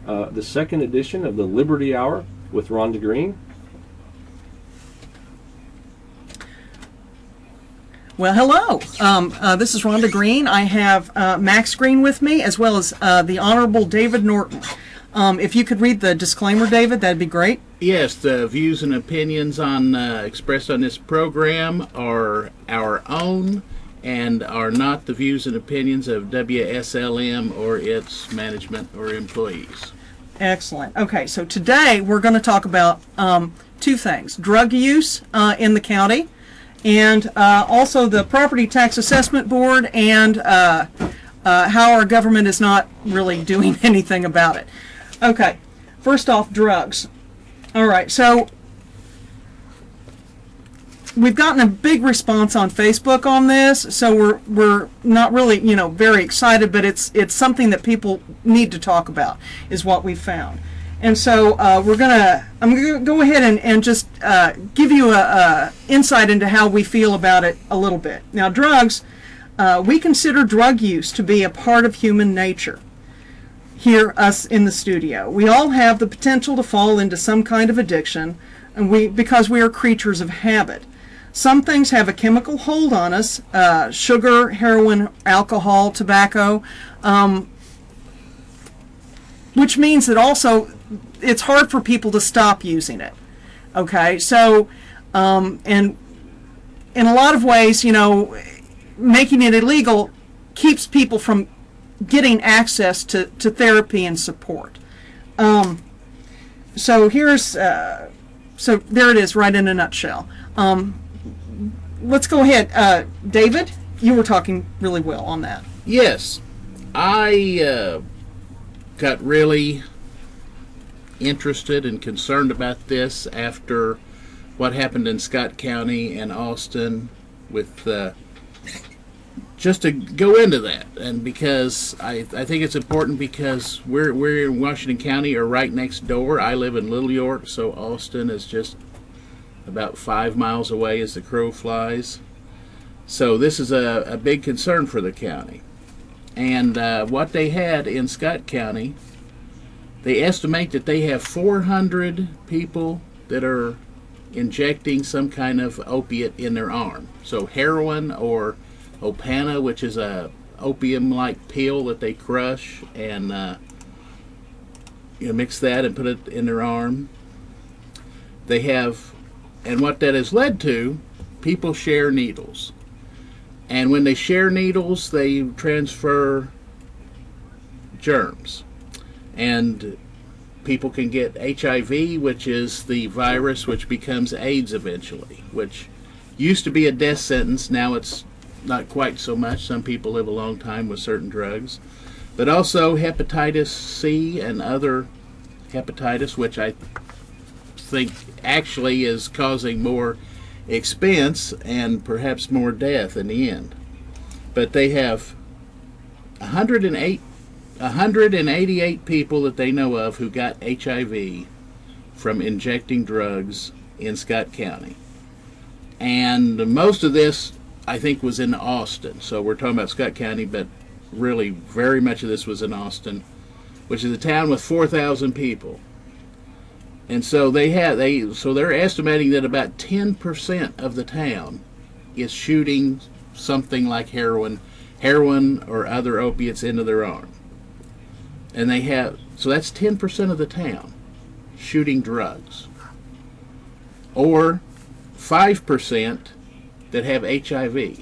the second edition of the Liberty Hour with Rhonda Greene. Well, hello. This is Rhonda Greene. I have Max Greene with me, as well as the Honorable David Norton. If you could read the disclaimer, David, that'd be great. Yes, the views and opinions expressed on this program are our own and are not the views and opinions of WSLM or its management or employees. Excellent. Okay, so today we're going to talk about two things: drug use in the county, and also the Property Tax Assessment Board, and how our government is not really doing anything about it. Okay, first off, drugs. All right, so we've gotten a big response on Facebook on this, so we're not really, very excited, but it's something that people need to talk about, is what we've found. And so I'm gonna go ahead and just give you a insight into how we feel about it a little bit. Now, drugs, we consider drug use to be a part of human nature. Here, us in the studio, we all have the potential to fall into some kind of addiction, and because we are creatures of habit. Some things have a chemical hold on us: sugar, heroin, alcohol, tobacco, which means that also it's hard for people to stop using it. Okay, so and in a lot of ways, making it illegal keeps people from getting access to therapy and support. So here's so there it is, right in a nutshell. Let's go ahead, David. You were talking really well on that. Yes, I got really interested and concerned about this after what happened in Scott County and Austin with just to go into that, and because I think it's important, because we're in Washington County, or right next door. I live in Little York, so Austin is just about 5 miles away as the crow flies. So this is a big concern for the county. And what they had in Scott County, they estimate that they have 400 people that are injecting some kind of opiate in their arm. So heroin or Opana, which is a opium-like pill that they crush and mix that and put it in their arm. They have, and what that has led to, people share needles. And when they share needles, they transfer germs. And people can get HIV, which is the virus which becomes AIDS eventually, which used to be a death sentence. Now it's not quite so much. Some people live a long time with certain drugs. But also hepatitis C and other hepatitis, which I think actually is causing more expense and perhaps more death in the end. But they have 188 people that they know of who got HIV from injecting drugs in Scott County. And most of this, I think, was in Austin. So we're talking about Scott County, but really very much of this was in Austin, which is a town with 4,000 people. And so they're estimating that about 10% of the town is shooting something like heroin or other opiates into their arm. And so that's 10% of the town shooting drugs. Or 5% that have HIV.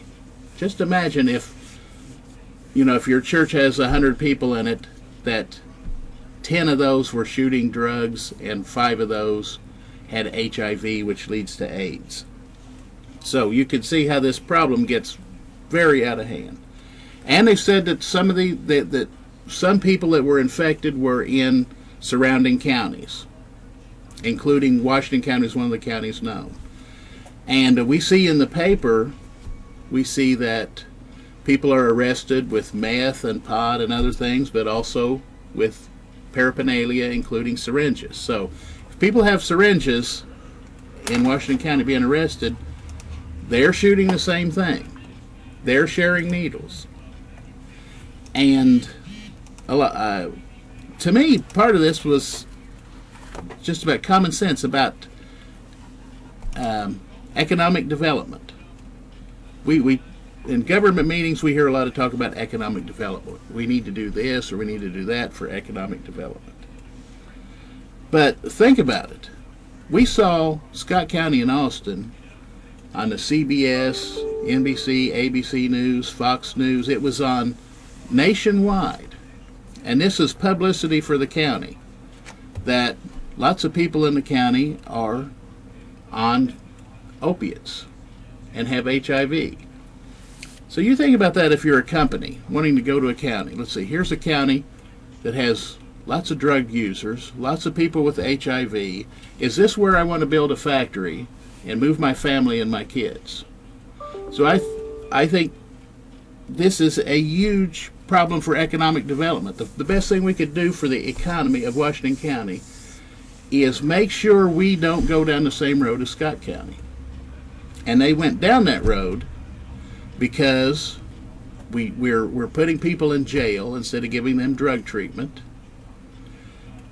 Just imagine if your church has 100 people in it, that 10 of those were shooting drugs and 5 of those had HIV, which leads to AIDS. So you can see how this problem gets very out of hand. And they said that some people that were infected were in surrounding counties, including Washington County is one of the counties known. And we see in the paper, we see that people are arrested with meth and pot and other things, but also with paraphernalia, including syringes. So if people have syringes in Washington County being arrested, they're shooting the same thing. They're sharing needles. And to me, part of this was just about common sense about economic development. We in government meetings we hear a lot of talk about economic development. We need to do this or we need to do that for economic development. But think about it. We saw Scott County and Austin on the CBS, NBC, ABC News, Fox News. It was on nationwide. And this is publicity for the county, that lots of people in the county are on opiates and have HIV. So you think about that if you're a company wanting to go to a county. Let's see, here's a county that has lots of drug users, lots of people with HIV. Is this where I want to build a factory and move my family and my kids? So I think this is a huge problem for economic development. The best thing we could do for the economy of Washington County is make sure we don't go down the same road as Scott County. And they went down that road because we're putting people in jail instead of giving them drug treatment.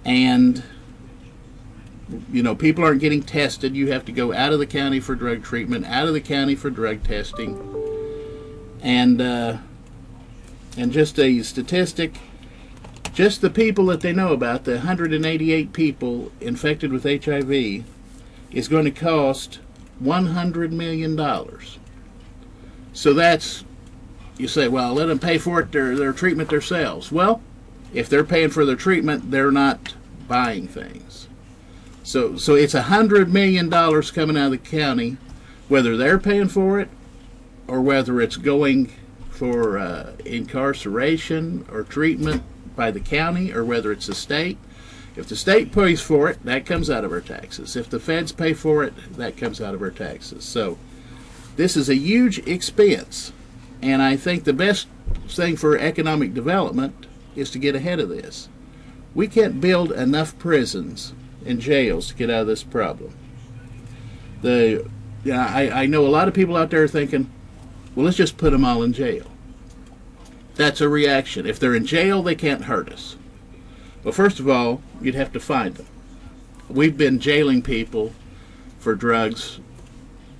And you know, people aren't getting tested. You have to go out of the county for drug treatment, out of the county for drug testing. And just a statistic, just the people that they know about, the 188 people infected with HIV, is going to cost $100 million. So that's, you say, well, let them pay for it, their treatment themselves. Well, if they're paying for their treatment, they're not buying things. So it's $100 million coming out of the county, whether they're paying for it or whether it's going for incarceration or treatment by the county, or whether it's the state. If the state pays for it, that comes out of our taxes. If the feds pay for it, that comes out of our taxes. So this is a huge expense, and I think the best thing for economic development is to get ahead of this. We can't build enough prisons and jails to get out of this problem. I know a lot of people out there thinking, well, let's just put them all in jail. That's a reaction. If they're in jail, they can't hurt us. Well, first of all, you'd have to find them. We've been jailing people for drugs.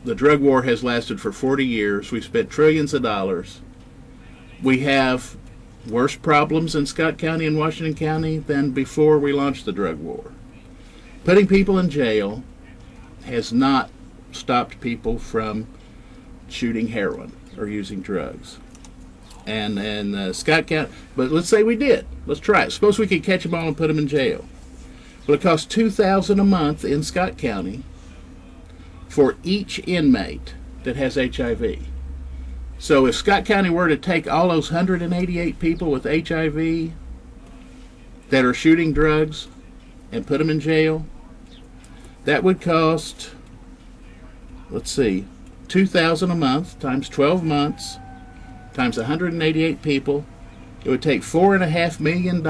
The drug war has lasted for 40 years. We've spent trillions of dollars. We have worse problems in Scott County and Washington County than before we launched the drug war. Putting people in jail has not stopped people from shooting heroin or using drugs. And Scott County, but let's say we did. Let's try it. Suppose we could catch them all and put them in jail. Well, it costs $2,000 a month in Scott County for each inmate that has HIV. So if Scott County were to take all those 188 people with HIV that are shooting drugs and put them in jail, that would cost, let's see, $2,000 a month times 12 months times 188 people. It would take $4.5 million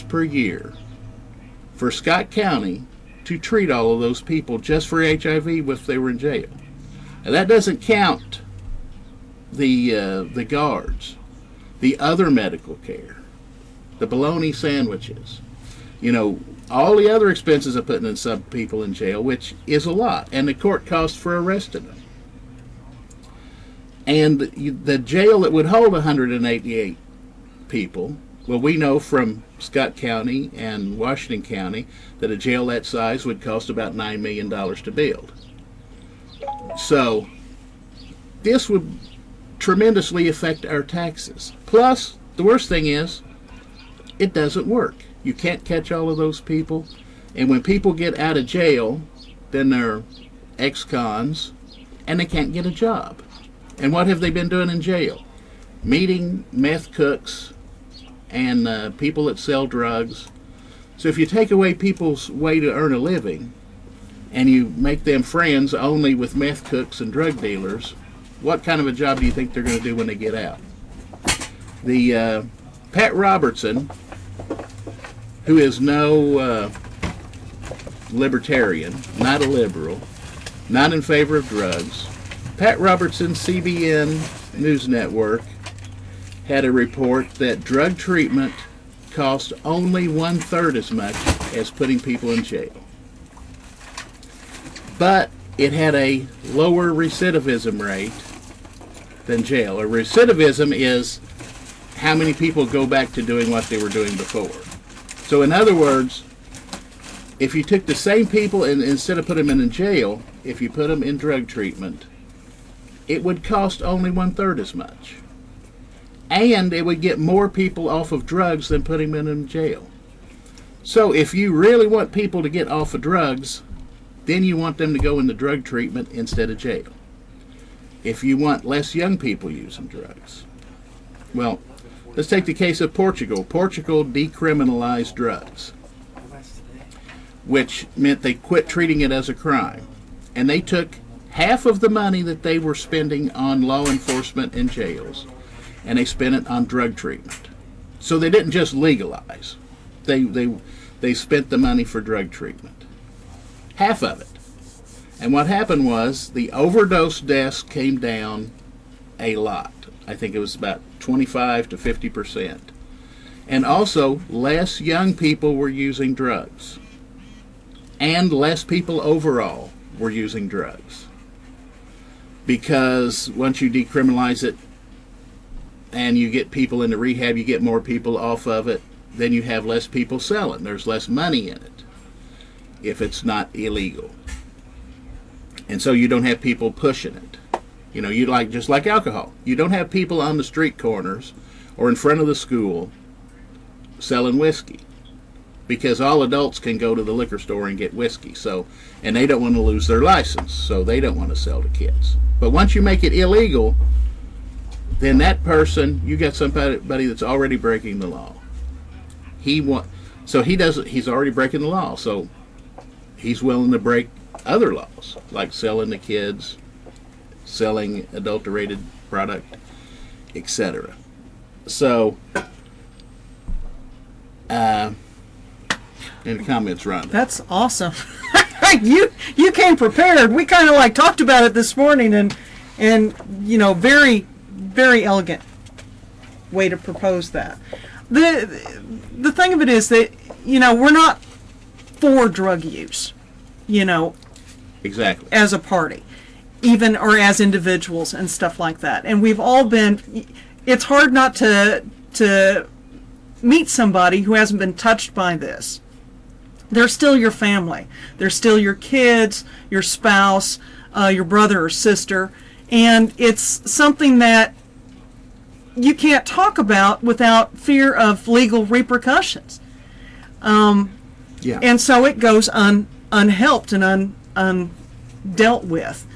per year for Scott County to treat all of those people just for HIV if they were in jail. Now that doesn't count the guards, the other medical care, the bologna sandwiches, you know, all the other expenses of putting in some people in jail, which is a lot, and the court costs for arresting them. And the jail that would hold 188 people, well, we know from Scott County and Washington County that a jail that size would cost about $9 million to build. So this would tremendously affect our taxes. Plus, the worst thing is, it doesn't work. You can't catch all of those people. And when people get out of jail, then they're ex-cons, and they can't get a job. And what have they been doing in jail? Meeting meth cooks and people that sell drugs. So if you take away people's way to earn a living and you make them friends only with meth cooks and drug dealers, what kind of a job do you think they're going to do when they get out? The Pat Robertson, who is no libertarian, not a liberal, not in favor of drugs, Pat Robertson, CBN News Network, had a report that drug treatment cost only 1/3 as much as putting people in jail. But it had a lower recidivism rate than jail. A recidivism is how many people go back to doing what they were doing before. So in other words, if you took the same people and instead of putting them in jail, if you put them in drug treatment, it would cost only 1/3 as much. And it would get more people off of drugs than putting them in jail. So if you really want people to get off of drugs, then you want them to go into drug treatment instead of jail. If you want less young people using drugs. Well, let's take the case of Portugal. Portugal decriminalized drugs, which meant they quit treating it as a crime. And they took half of the money that they were spending on law enforcement in jails, and they spent it on drug treatment. So they didn't just legalize. They spent the money for drug treatment. Half of it. And what happened was the overdose deaths came down a lot. I think it was about 25 to 50%. And also, less young people were using drugs. And less people overall were using drugs. Because once you decriminalize it and you get people into rehab, you get more people off of it, then you have less people selling. There's less money in it if it's not illegal. And so you don't have people pushing it. You know, you like just like alcohol. You don't have people on the street corners or in front of the school selling whiskey, because all adults can go to the liquor store and get whiskey. So, and they don't want to lose their license, so they don't want to sell to kids. But once you make it illegal, then that person, you got somebody that's already breaking the law. He's already breaking the law. So he's willing to break other laws, like selling to kids, selling adulterated product, etc. So, any comments, Rhonda? That's awesome. You came prepared. We kind of like talked about it this morning, and you know, very, very elegant way to propose that. The thing of it is that, you know, we're not for drug use, you know, exactly, as a party, even, or as individuals and stuff like that. And we've all been, it's hard not to meet somebody who hasn't been touched by this. They're still your family. They're still your kids, your spouse, your brother or sister. And it's something that you can't talk about without fear of legal repercussions. And so it goes unhelped and undealt with.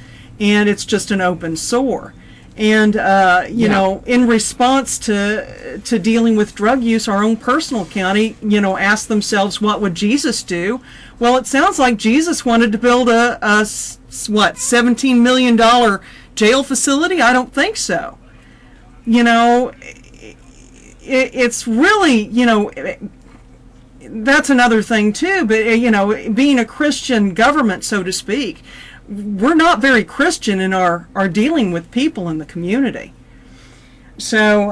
And it's just an open sore. And, you know, in response to dealing with drug use, our own personal county, you know, asked themselves, what would Jesus do? Well, it sounds like Jesus wanted to build a $17 million jail facility? I don't think so. You know, it's really, you know, that's another thing too, but, you know, being a Christian government, so to speak, we're not very Christian in our dealing with people in the community. So,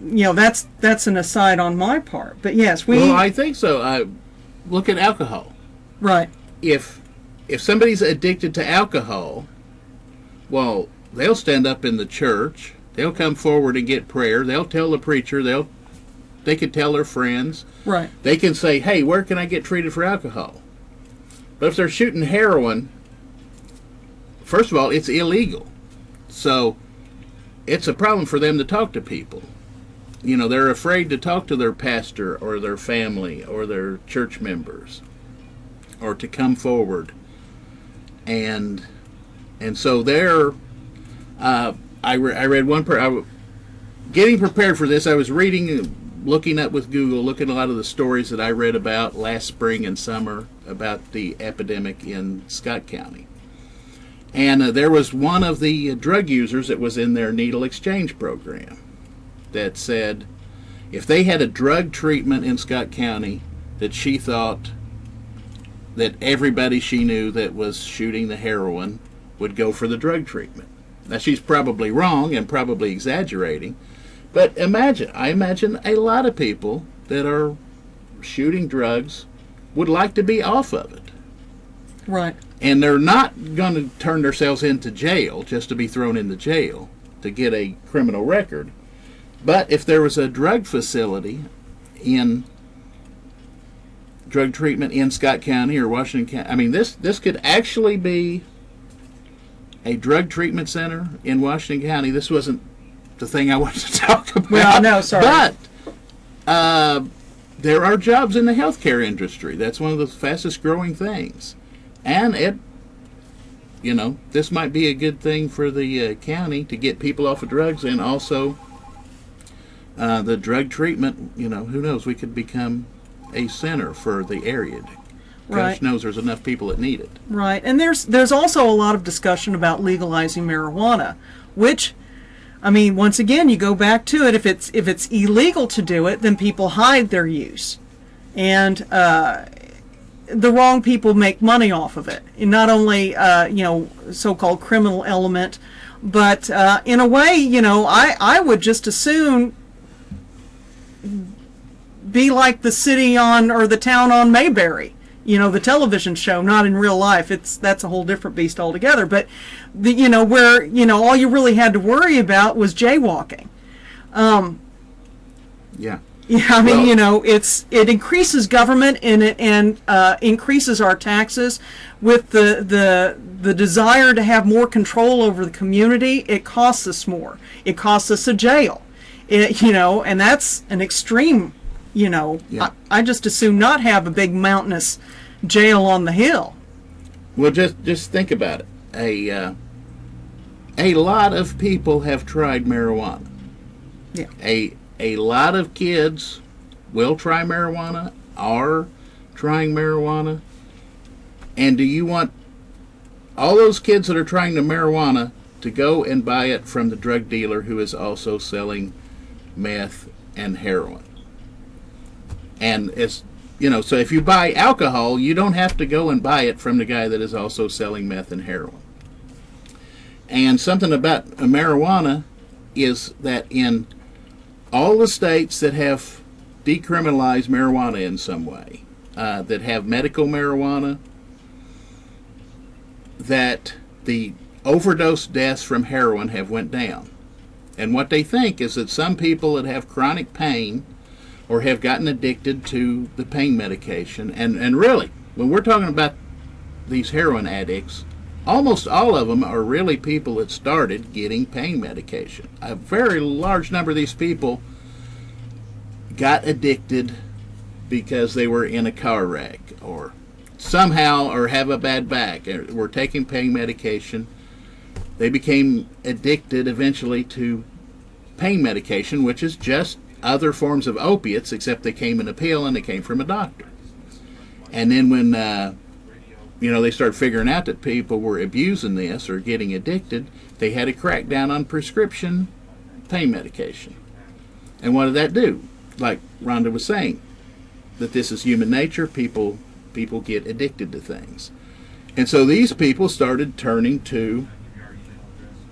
you know, that's an aside on my part. But yes, Well, I think so. Look at alcohol. Right. If somebody's addicted to alcohol, well, they'll stand up in the church. They'll come forward and get prayer. They'll tell the preacher. They can tell their friends. Right. They can say, hey, where can I get treated for alcohol? But if they're shooting heroin, first of all, it's illegal. So it's a problem for them to talk to people. You know, they're afraid to talk to their pastor or their family or their church members, or to come forward. And so they're, I read one, getting prepared for this, I was reading, looking up with Google, looking at a lot of the stories that I read about last spring and summer about the epidemic in Scott County. And there was one of the drug users that was in their needle exchange program that said if they had a drug treatment in Scott County, that she thought that everybody she knew that was shooting the heroin would go for the drug treatment. Now, she's probably wrong and probably exaggerating, but I imagine a lot of people that are shooting drugs would like to be off of it. Right. And they're not going to turn themselves into jail just to be thrown into jail to get a criminal record. But if there was a drug facility in drug treatment in Scott County or Washington County, I mean, this could actually be a drug treatment center in Washington County. This wasn't the thing I wanted to talk about. Well, no, sorry. But there are jobs in the healthcare industry. That's one of the fastest growing things. And this might be a good thing for the county to get people off of drugs, and also the drug treatment, who knows, we could become a center for the area. Right. Gosh knows there's enough people that need it. Right. And there's also a lot of discussion about legalizing marijuana, which, I mean, once again, you go back to it. If it's illegal to do it, then people hide their use, and the wrong people make money off of it. And not only so-called criminal element, but in a way, I would just as soon be like the city on or the town on Mayberry. The television show, not in real life. That's a whole different beast altogether. But where all you really had to worry about was jaywalking. Yeah. Yeah, I mean, it increases government and it increases our taxes with the desire to have more control over the community. It costs us more. It costs us a jail. And that's an extreme. Yeah. I just assume not have a big mountainous jail on the hill. Well, just think about it. A lot of people have tried marijuana. Yeah. A lot of kids will try marijuana, are trying marijuana. And do you want all those kids that are trying the marijuana to go and buy it from the drug dealer who is also selling meth and heroin? And it's, so if you buy alcohol, you don't have to go and buy it from the guy that is also selling meth and heroin. And something about marijuana is that in all the states that have decriminalized marijuana in some way, that have medical marijuana, that the overdose deaths from heroin have went down. And what they think is that some people that have chronic pain or have gotten addicted to the pain medication, and really, when we're talking about these heroin addicts, almost all of them are really people that started getting pain medication. A very large number of these people got addicted because they were in a car wreck or somehow, or have a bad back, or were taking pain medication. They became addicted eventually to pain medication, which is just other forms of opiates, except they came in a pill and they came from a doctor. And then when they started figuring out that people were abusing this or getting addicted, they had to crack down on prescription pain medication. And what did that do? Like Rhonda was saying, that this is human nature. People get addicted to things. And so these people started turning to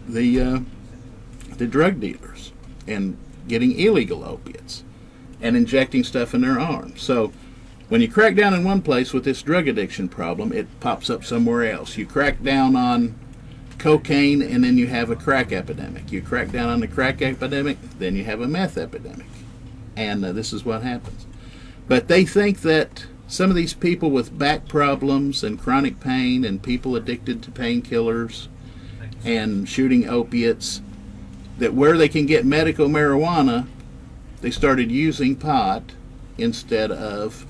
the drug dealers and getting illegal opiates and injecting stuff in their arms. So when you crack down in one place with this drug addiction problem, it pops up somewhere else. You crack down on cocaine, and then you have a crack epidemic. You crack down on the crack epidemic, then you have a meth epidemic. And this is what happens. But they think that some of these people with back problems and chronic pain and people addicted to painkillers and shooting opiates, that where they can get medical marijuana, they started using pot instead of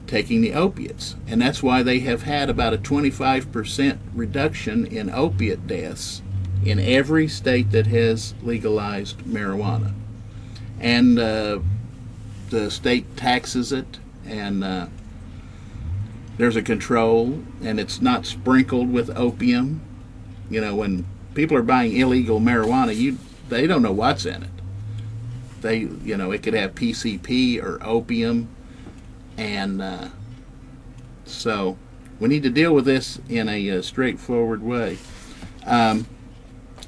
taking the opiates. And that's why they have had about a 25% reduction in opiate deaths in every state that has legalized marijuana. And the state taxes it, and there's a control, and it's not sprinkled with opium. When people are buying illegal marijuana, they don't know what's in it. It could have PCP or opium, and so we need to deal with this in a straightforward way.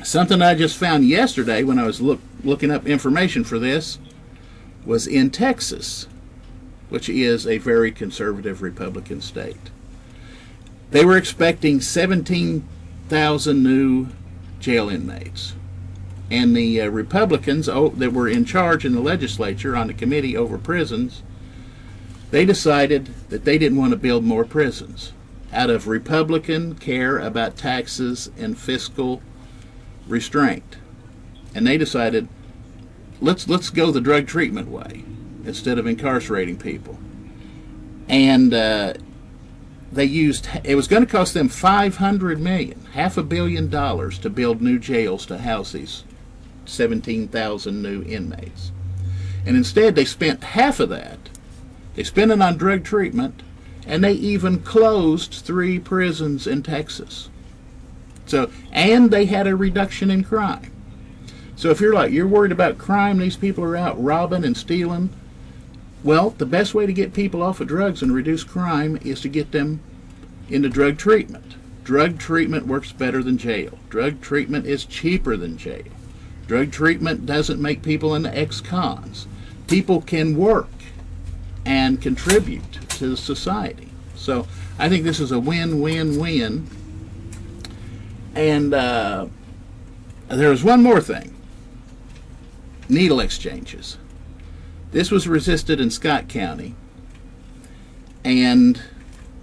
Something I just found yesterday when I was looking up information for this was in Texas, which is a very conservative Republican state. They were expecting 17,000 new jail inmates. And the Republicans that were in charge in the legislature on the committee over prisons, they decided that they didn't want to build more prisons out of Republican care about taxes and fiscal restraint. And they decided, let's go the drug treatment way instead of incarcerating people. And they used, it was going to cost them $500 million, $500 million to build new jails to house these 17,000 new inmates. And instead they spent half of that. They spent it on drug treatment, and they even closed 3 prisons in Texas. So, and they had a reduction in crime. So if you're worried about crime, these people are out robbing and stealing, well, the best way to get people off of drugs and reduce crime is to get them into drug treatment. Drug treatment works better than jail. Drug treatment is cheaper than jail. Drug treatment doesn't make people into ex-cons. People can work and contribute to society. So I think this is a win-win-win. And there was one more thing. Needle exchanges. This was resisted in Scott County and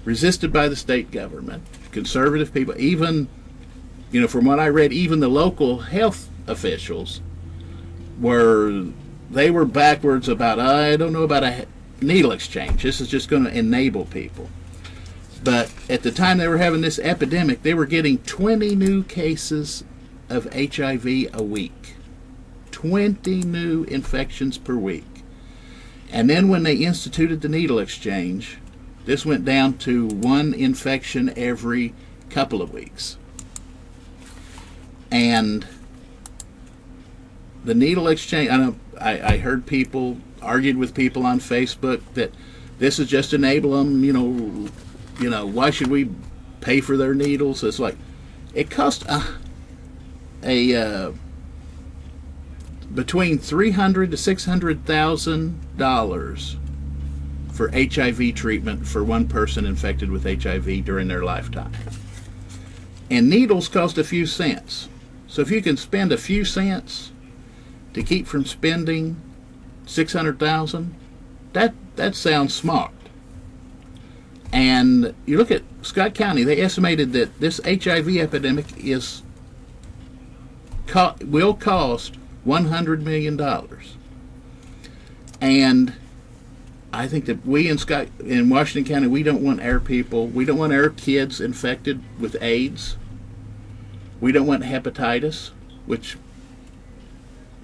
resisted by the state government, conservative people, even, from what I read, even the local health officials were backwards about, I don't know about a needle exchange. This is just going to enable people. But at the time they were having this epidemic, they were getting 20 new cases of HIV a week. 20 new infections per week. And then when they instituted the needle exchange, this went down to 1 infection every couple of weeks. And the needle exchange, I heard people, argued with people on Facebook that this is just enable them, why should we pay for their needles? It's like, it cost between $300,000 to $600,000 for HIV treatment for one person infected with HIV during their lifetime. And needles cost a few cents. So if you can spend a few cents to keep from spending $600,000, that sounds smart. And you look at Scott County, they estimated that this HIV epidemic will cost $100 million. And I think that we in Washington County, we don't want our kids infected with AIDS. We don't want hepatitis, which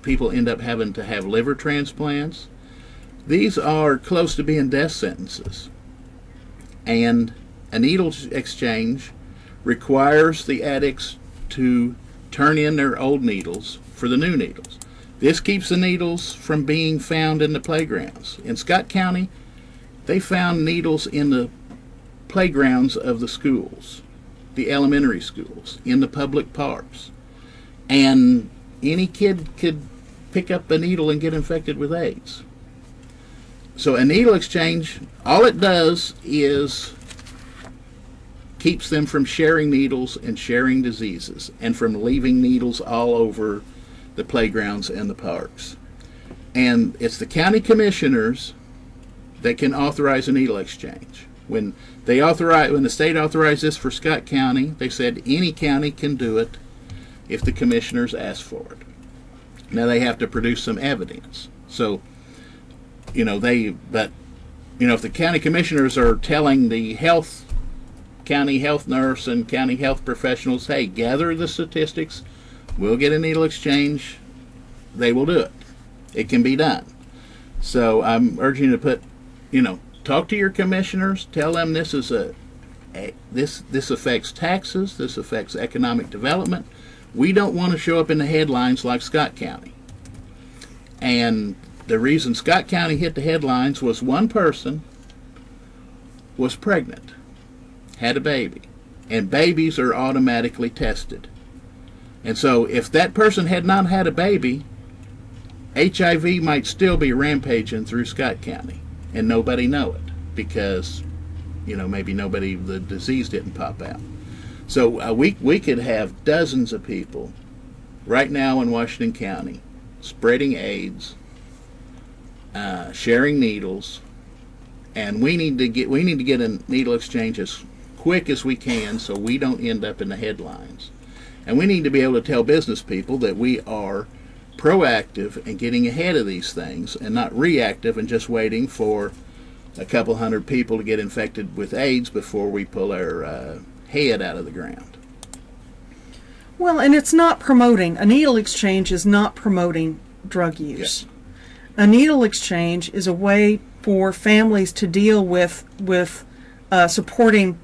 people end up having to have liver transplants. These are close to being death sentences. And a needle exchange requires the addicts to turn in their old needles for the new needles. This keeps the needles from being found in the playgrounds. In Scott County, they found needles in the playgrounds of the schools, the elementary schools, in the public parks. And any kid could pick up a needle and get infected with AIDS. So a needle exchange, all it does is keeps them from sharing needles and sharing diseases and from leaving needles all over the playgrounds and the parks. And it's the county commissioners that can authorize a needle exchange. When the state authorized this for Scott County, they said any county can do it if the commissioners ask for it. Now they have to produce some evidence. So, if the county commissioners are telling the county health nurse and county health professionals, hey, gather the statistics, we'll get a needle exchange, they will do it. It can be done. So I'm urging you to talk to your commissioners, tell them this is this affects taxes, this affects economic development. We don't want to show up in the headlines like Scott County. And the reason Scott County hit the headlines was one person was pregnant, had a baby, and babies are automatically tested. And so if that person had not had a baby, HIV might still be rampaging through Scott County, and nobody know it because, maybe the disease didn't pop out. So we could have dozens of people right now in Washington County spreading AIDS, sharing needles, and we need to get a needle exchange as quick as we can so we don't end up in the headlines. And we need to be able to tell business people that we are proactive and getting ahead of these things and not reactive and just waiting for a couple hundred people to get infected with AIDS before we pull our head out of the ground. Well, and it's not promoting. A needle exchange is not promoting drug use. Yes. A needle exchange is a way for families to deal with supporting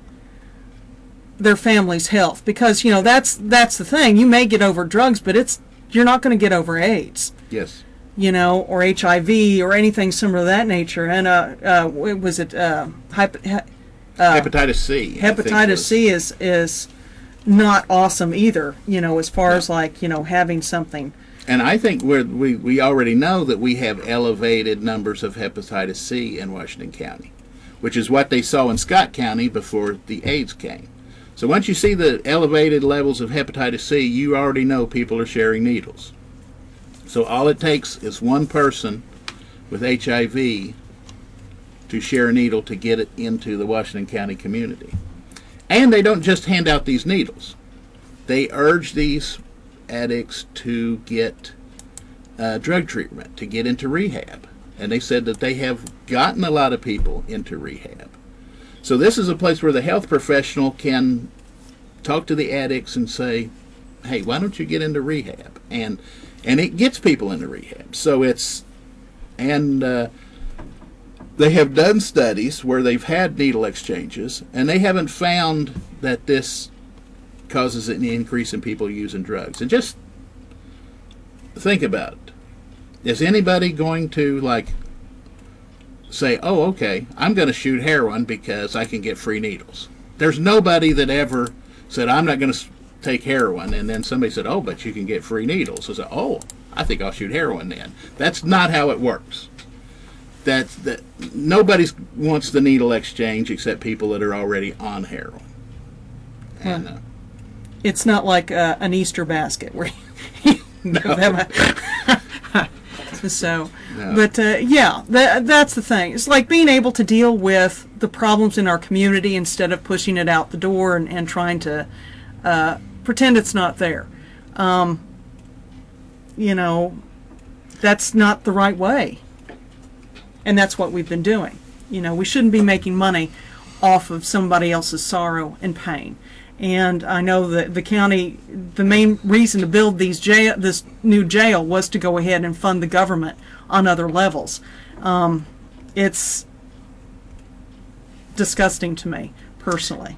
their family's health, because that's the thing. You may get over drugs, but you're not going to get over AIDS. Yes. Or HIV or anything similar to that nature. And hepatitis C. Hepatitis C is not awesome either. As far as having something. And I think we already know that we have elevated numbers of hepatitis C in Washington County, which is what they saw in Scott County before the AIDS came. So once you see the elevated levels of hepatitis C, you already know people are sharing needles. So all it takes is one person with HIV to share a needle to get it into the Washington County community. And they don't just hand out these needles. They urge these addicts to get drug treatment, to get into rehab. And they said that they have gotten a lot of people into rehab. So this is a place where the health professional can talk to the addicts and say, hey, why don't you get into rehab? And it gets people into rehab. So they have done studies where they've had needle exchanges, and they haven't found that this causes an increase in people using drugs. And just think about it. Is anybody going to say, oh, okay, I'm going to shoot heroin because I can get free needles? There's nobody that ever said, I'm not going to take heroin, and then somebody said, oh, but you can get free needles. So I said, oh, I think I'll shoot heroin then. That's not how it works. That nobody wants the needle exchange except people that are already on heroin. And, it's not like an Easter basket where you give them so, no. But that's the thing. It's like being able to deal with the problems in our community instead of pushing it out the door and trying to pretend it's not there. That's not the right way. And that's what we've been doing. We shouldn't be making money off of somebody else's sorrow and pain. And I know that the county, the main reason to build this new jail was to go ahead and fund the government on other levels. It's disgusting to me, personally.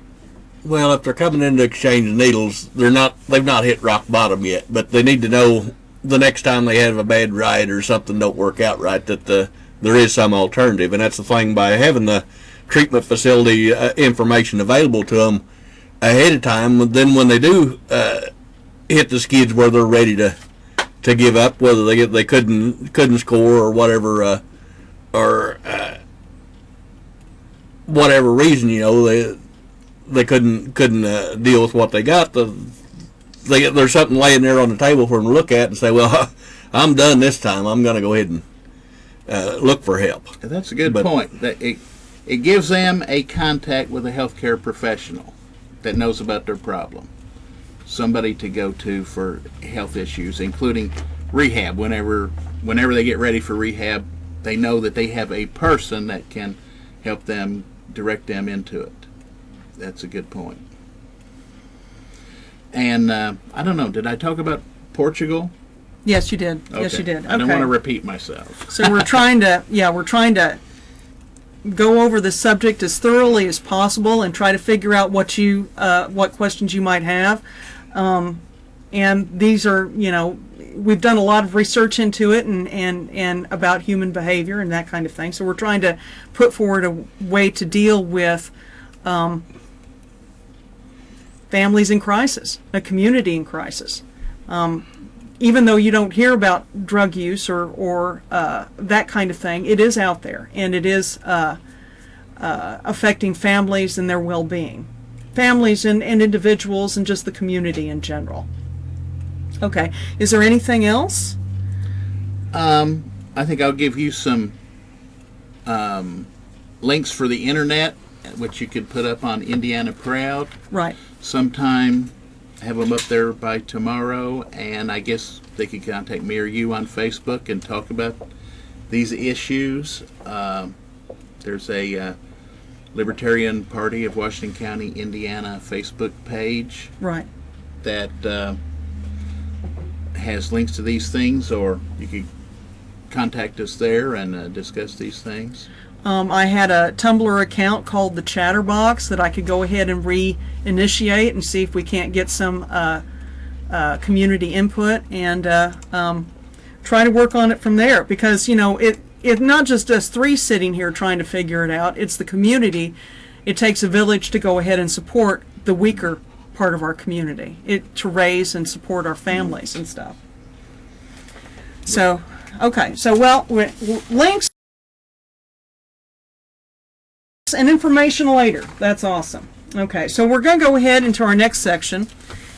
Well, if they're coming in to exchange needles, they've not hit rock bottom yet, but they need to know the next time they have a bad ride or something don't work out right that there is some alternative. And that's the thing, by having the treatment facility information available to them ahead of time, then when they do hit the skids where they're ready to give up, whether they couldn't score or whatever, or whatever reason, they couldn't deal with what they got. There's something laying there on the table for them to look at and say, well, I'm done this time. I'm going to go ahead and look for help. That's a good point. That it gives them a contact with a healthcare professional that knows about their problem, somebody to go to for health issues, including rehab. Whenever they get ready for rehab, they know that they have a person that can help them, direct them into it. That's a good point. And I don't know, did I talk about Portugal? Yes, you did. Okay. Yes, you did. Okay. I don't want to repeat myself. So we're trying to go over the subject as thoroughly as possible and try to figure out what questions you might have. And these are, we've done a lot of research into it and about human behavior and that kind of thing. So we're trying to put forward a way to deal with families in crisis, a community in crisis. even though you don't hear about drug use or that kind of thing, it is out there, and it is affecting families and their well-being. Families and individuals and just the community in general. Okay, is there anything else? I think I'll give you some links for the internet, which you could put up on Indiana Proud. Right. Sometime have them up there by tomorrow, and I guess they could contact me or you on Facebook and talk about these issues. There's a Libertarian Party of Washington County, Indiana Facebook page. Right. That has links to these things, or you could contact us there and discuss these things. I had a Tumblr account called the Chatterbox that I could go ahead and reinitiate and see if we can't get some community input and try to work on it from there, because it's not just us three sitting here trying to figure it out, it's the community. It takes a village to go ahead and support the weaker part of our community, to raise and support our families and stuff. So, okay, so links and information later. That's awesome. Okay, so we're going to go ahead into our next section,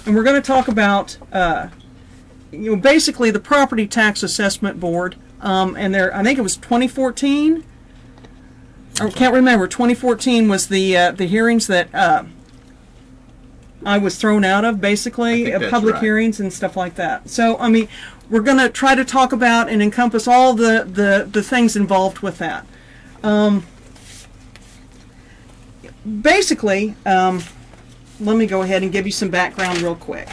and we're going to talk about basically the Property Tax Assessment Board, and I think it was 2014. I can't remember. 2014 was the hearings that I was thrown out of, basically, public hearings and stuff like that. So, I mean, we're going to try to talk about and encompass all the things involved with that. Basically, let me go ahead and give you some background real quick.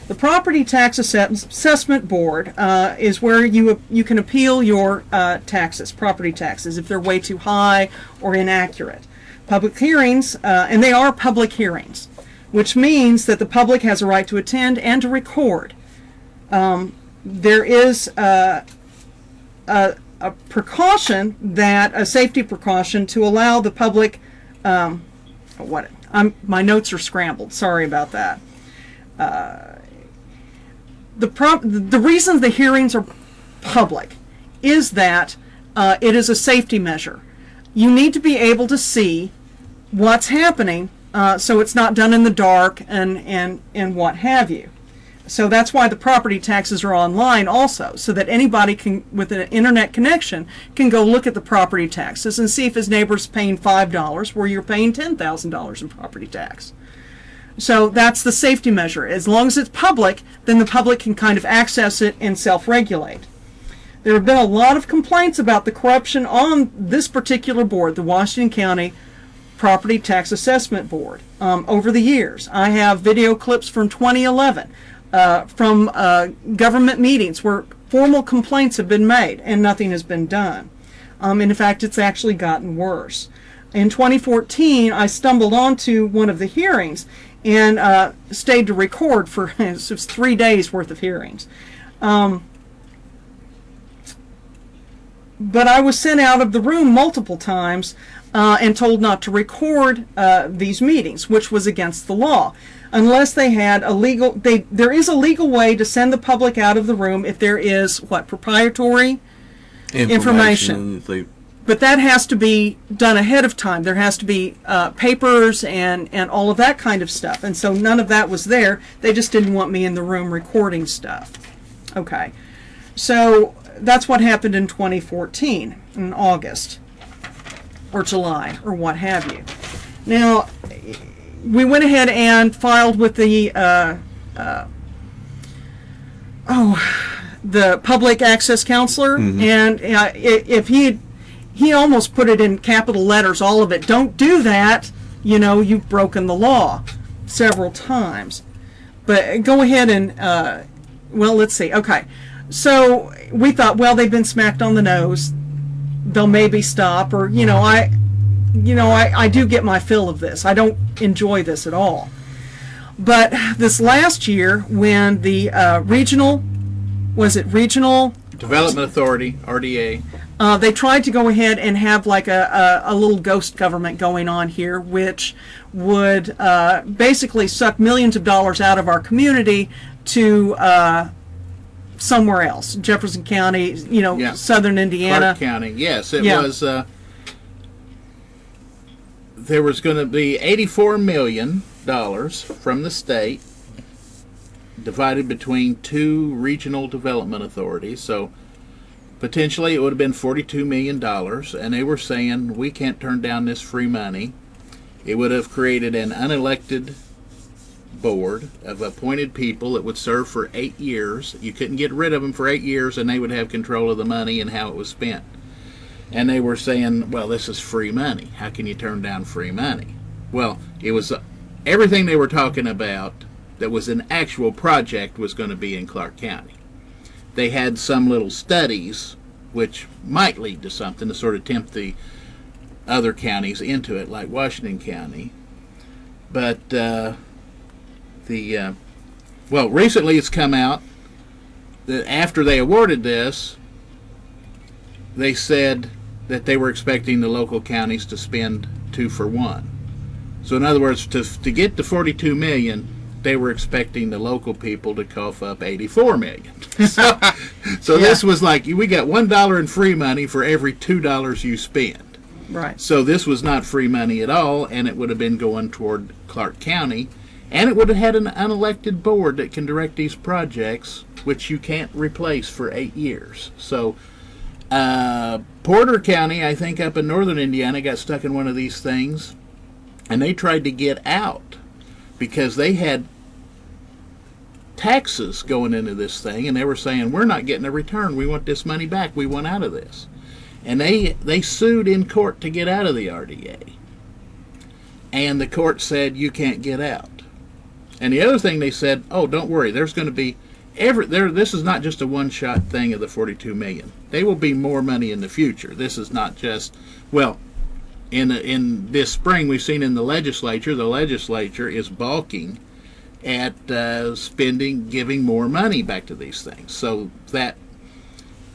The Property Tax Assessment Board is where you can appeal your taxes, property taxes, if they're way too high or inaccurate. Public hearings, and they are public hearings, which means that the public has a right to attend and to record. There is a precaution, a safety precaution, to allow the public. My notes are scrambled. Sorry about that. The reason the hearings are public is that it is a safety measure. You need to be able to see what's happening, so it's not done in the dark and what have you. So that's why the property taxes are online also, so that anybody can, with an internet connection, can go look at the property taxes and see if his neighbor's paying $5 where you're paying $10,000 in property tax. So that's the safety measure. As long as it's public, then the public can kind of access it and self-regulate. There have been a lot of complaints about the corruption on this particular board, the Washington County Property Tax Assessment Board, over the years. I have video clips from 2011. From government meetings where formal complaints have been made and nothing has been done. In fact, it's actually gotten worse. In 2014, I stumbled onto one of the hearings and stayed to record for it was 3 days worth of hearings. But I was sent out of the room multiple times and told not to record these meetings, which was against the law. Unless they had there is a legal way to send the public out of the room if there is proprietary information. But that has to be done ahead of time. There has to be papers and all of that kind of stuff. And so none of that was there. They just didn't want me in the room recording stuff. Okay. So that's what happened in 2014, in August or July or what have you. Now, we went ahead and filed with the public access counselor, and if he almost put it in capital letters, all of it. Don't do that. You've broken the law several times. But go ahead and let's see. Okay, so we thought, well, they've been smacked on the nose. They'll maybe stop, or I do get my fill of this. I don't enjoy this at all. But this last year, when the Regional Development Authority, RDA, they tried to go ahead and have like a little ghost government going on here, which would basically suck millions of dollars out of our community to somewhere else, Jefferson County, Yeah. southern Indiana. Clark County, yes, it Yeah. was. There was going to be $84 million from the state, divided between 2 regional development authorities. So potentially it would have been $42 million, and they were saying we can't turn down this free money. It would have created an unelected board of appointed people that would serve for 8 years. You couldn't get rid of them for 8 years, and they would have control of the money and how it was spent. And they were saying, well, this is free money. How can you turn down free money? Well, it was everything they were talking about that was an actual project was going to be in Clark County. They had some little studies which might lead to something to sort of tempt the other counties into it, like Washington County. But recently it's come out that after they awarded this, they said that they were expecting the local counties to spend 2 for 1. So in other words, to get to $42 million, they were expecting the local people to cough up $84 million. So Yeah. this was like, we got $1 in free money for every $2 you spend. Right. So this was not free money at all, and it would have been going toward Clark County, and it would have had an unelected board that can direct these projects, which you can't replace for 8 years. So Porter County, I think up in northern Indiana, got stuck in one of these things, and they tried to get out because they had taxes going into this thing, and they were saying, we're not getting a return. We want this money back. We want out of this. And they sued in court to get out of the RDA. And the court said, you can't get out. And the other thing they said, oh, don't worry, there's going to be this is not just a one-shot thing of the $42 million. There will be more money in the future. This is not just, well, in this spring we've seen in the legislature is balking at spending, giving more money back to these things. So that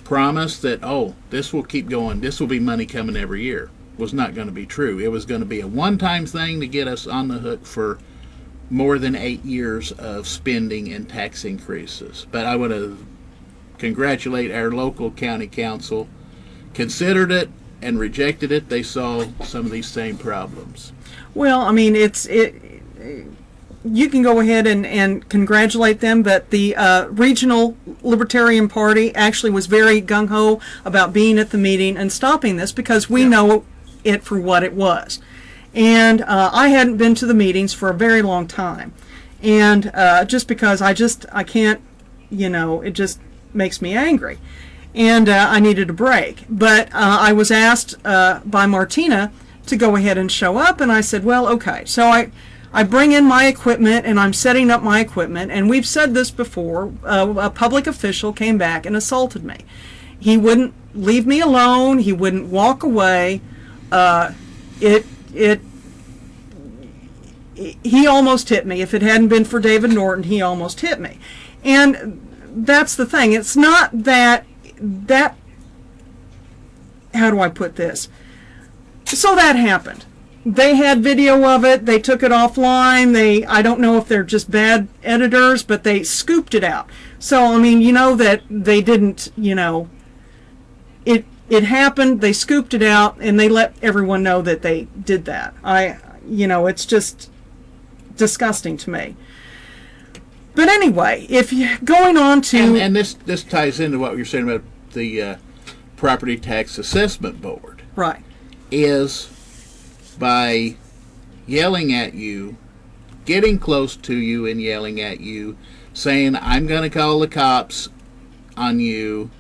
promise that, oh, this will keep going, this will be money coming every year, was not going to be true. It was going to be a one-time thing to get us on the hook for more than 8 years of spending and tax increases. But I want to congratulate our local county council. Considered it and rejected it. They saw some of these same problems. Well, I mean, you can go ahead and congratulate them, but the Regional Libertarian Party actually was very gung-ho about being at the meeting and stopping this because we know it for what it was. And I hadn't been to the meetings for a very long time. And just because I can't, it just makes me angry. And I needed a break. But I was asked by Martina to go ahead and show up, and I said, well, okay. So I bring in my equipment, and I'm setting up my equipment, and we've said this before. A public official came back and assaulted me. He wouldn't leave me alone. He wouldn't walk away. He almost hit me. If it hadn't been for David Norton, he almost hit me. And that's the thing. It's not that how do I put this? So that happened. They had video of it. They took it offline. I don't know if they're just bad editors, but they scooped it out. So, I mean, that they didn't, it happened. They scooped it out, and they let everyone know that they did that. It's just disgusting to me. But anyway, if you going on to and this ties into what you're saying about the Property Tax Assessment Board. Right. Is by yelling at you, getting close to you and yelling at you, saying, I'm going to call the cops on you.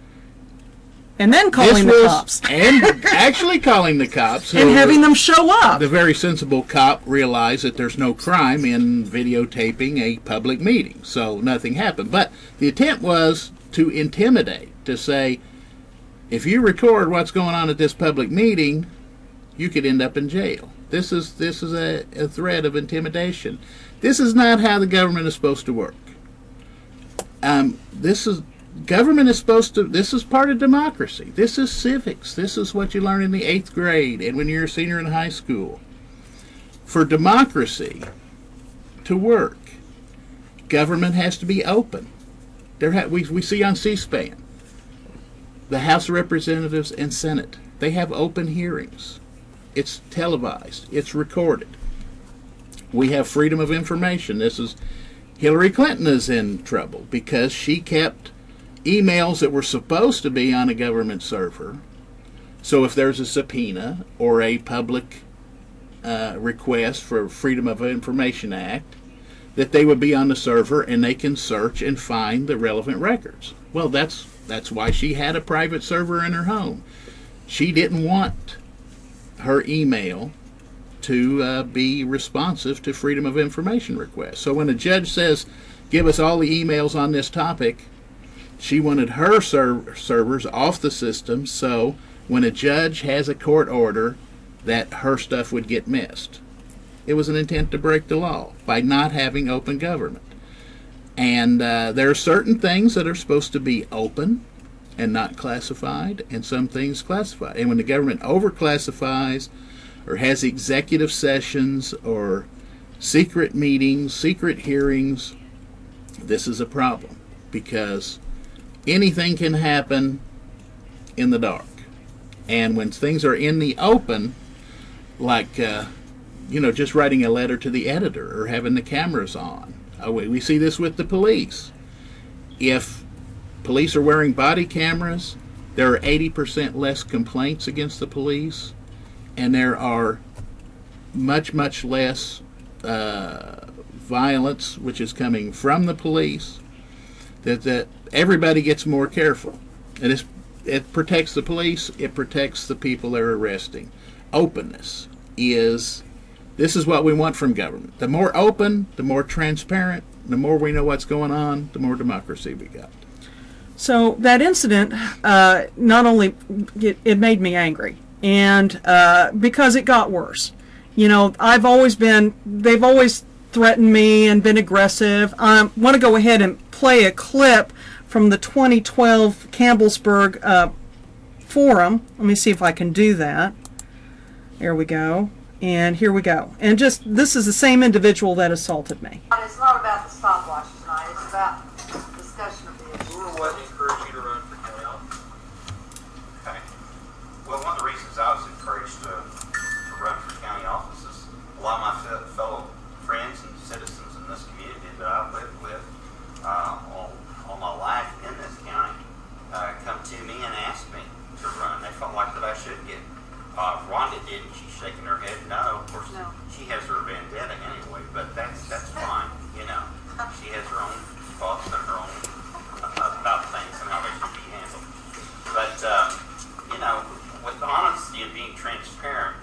And then calling the cops. And actually calling the cops. And having them show up. The very sensible cop realized that there's no crime in videotaping a public meeting. So nothing happened. But the attempt was to intimidate, to say, if you record what's going on at this public meeting, you could end up in jail. This is a threat of intimidation. This is not how the government is supposed to work. Government is supposed to, this is part of democracy. This is civics. This is what you learn in the 8th grade and when you're a senior in high school. For democracy to work, government has to be open. We see on C-SPAN, the House of Representatives and Senate, they have open hearings. It's televised. It's recorded. We have freedom of information. Hillary Clinton is in trouble because she kept emails that were supposed to be on a government server. So if there's a subpoena or a public request for Freedom of Information Act, that they would be on the server and they can search and find the relevant records. Well, that's why she had a private server in her home. She didn't want her email to be responsive to Freedom of Information requests. So when a judge says, give us all the emails on this topic, she wanted her servers off the system, so when a judge has a court order, that her stuff would get missed. It was an intent to break the law by not having open government. And there are certain things that are supposed to be open and not classified, and some things classified. And when the government overclassifies or has executive sessions or secret meetings, secret hearings, this is a problem because anything can happen in the dark. And when things are in the open, like just writing a letter to the editor or having the cameras on. We see this with the police. If police are wearing body cameras, there are 80% less complaints against the police, and there are much, much less violence, which is coming from the police, that everybody gets more careful. And it protects the police, it protects the people they're arresting. Openness this is what we want from government. The more open, the more transparent, the more we know what's going on, the more democracy we got. So that incident, not only it made me angry, and because it got worse. They've always threatened me and been aggressive. I want to go ahead and play a clip from the 2012 Campbellsburg forum. Let me see if I can do that. There we go. And here we go. And this is the same individual that assaulted me. It's not about the stopwatch tonight. It's about discussion of the issue. What encouraged you to run for county office? Okay. Well, one of the reasons I was encouraged to run for county office is a lot of my fellow friends and citizens in this community that I've lived with all my life in this county come to me and ask me to run. They felt like that I should get. Rhonda didn't. She's shaking her head no. Of course, no. She has her vendetta anyway, but that's fine. She has her own thoughts and her own about things and how they should be handled. But with honesty and being transparent,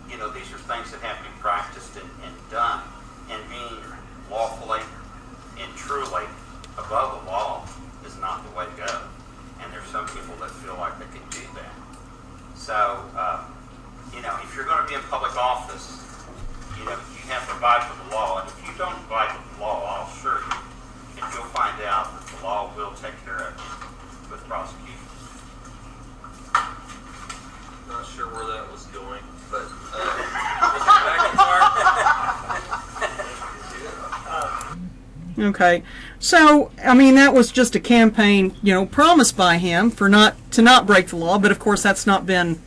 these are things that have to be practiced and done. And being lawfully and truly above the law is not the way to go. And there's some people that feel like they can do that. So, if you're going to be in public office, you have to abide with the law. And if you don't abide with the law, I'll assure you, and you'll find out that the law will take care of you with prosecution. Not sure where that was going, but Mr. Okay, so that was just a campaign, promise by him for not break the law, but of course that's not been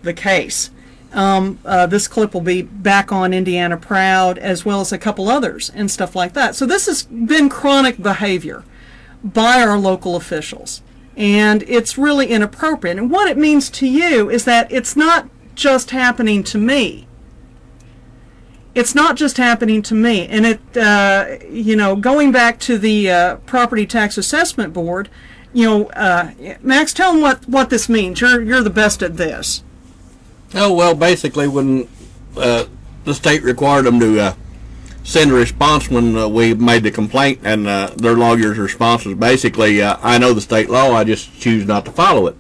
the case. This clip will be back on Indiana Proud as well as a couple others and stuff like that. So this has been chronic behavior by our local officials, and it's really inappropriate. And what it means to you is that it's not just happening to me. It's not just happening to me. And it, going back to the Property Tax Assessment Board, Max, tell them what this means. You're the best at this. Oh, well, basically when the state required them to send a response when we made the complaint, and their lawyer's response was basically, I know the state law, I just choose not to follow it.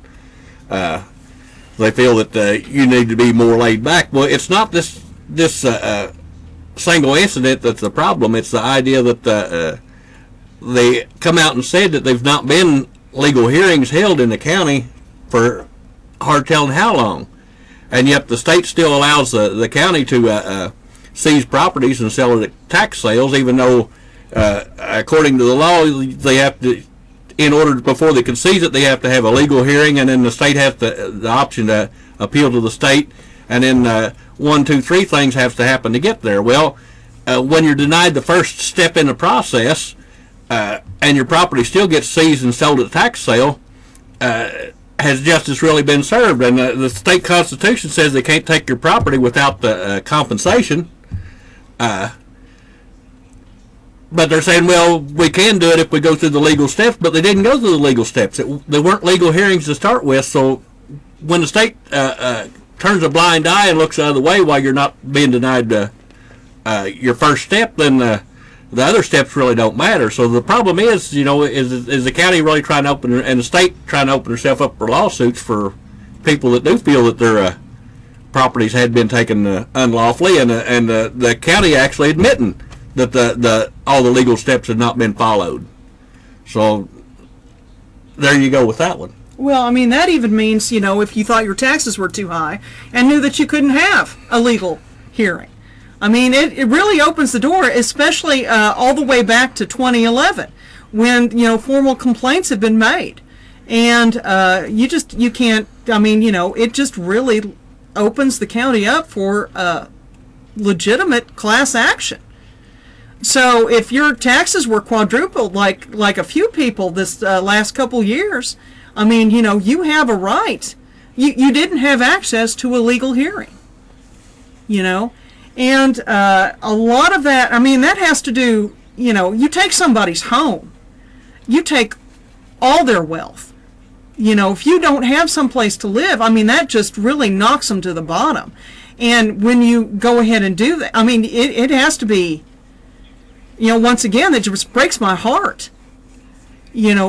They feel that you need to be more laid back. Well, it's not this single incident that's the problem. It's the idea that they come out and said that there's not been legal hearings held in the county for hard telling how long. And yet the state still allows the county to seize properties and sell it at tax sales, even though According to the law, they have to, in order before they can seize it, they have to have a legal hearing, and then the state has the option to appeal to the state, and then 1, 2, 3 things have to happen to get there. Well, when you're denied the first step in the process, and your property still gets seized and sold at a tax sale, has justice really been served? And the state constitution says they can't take your property without the compensation. But they're saying, well, we can do it if we go through the legal steps, but they didn't go through the legal steps. They weren't legal hearings to start with, so when the state turns a blind eye and looks the other way while you're not being denied your first step, then the other steps really don't matter. So the problem is, is the county really trying to open, and the state trying to open herself up for lawsuits for people that do feel that their properties had been taken unlawfully, and the county actually admitting that all the legal steps had not been followed. So there you go with that one. Well, I mean, that even means, if you thought your taxes were too high and knew that you couldn't have a legal hearing. I mean, it really opens the door, especially all the way back to 2011 when, formal complaints have been made. And you can't, it just really opens the county up for legitimate class action. So if your taxes were quadrupled like a few people this last couple years, you have a right. You didn't have access to a legal hearing, And a lot of that, that has to do, you take somebody's home, you take all their wealth. If you don't have someplace to live, that just really knocks them to the bottom. And when you go ahead and do that, it has to be, once again, that just breaks my heart.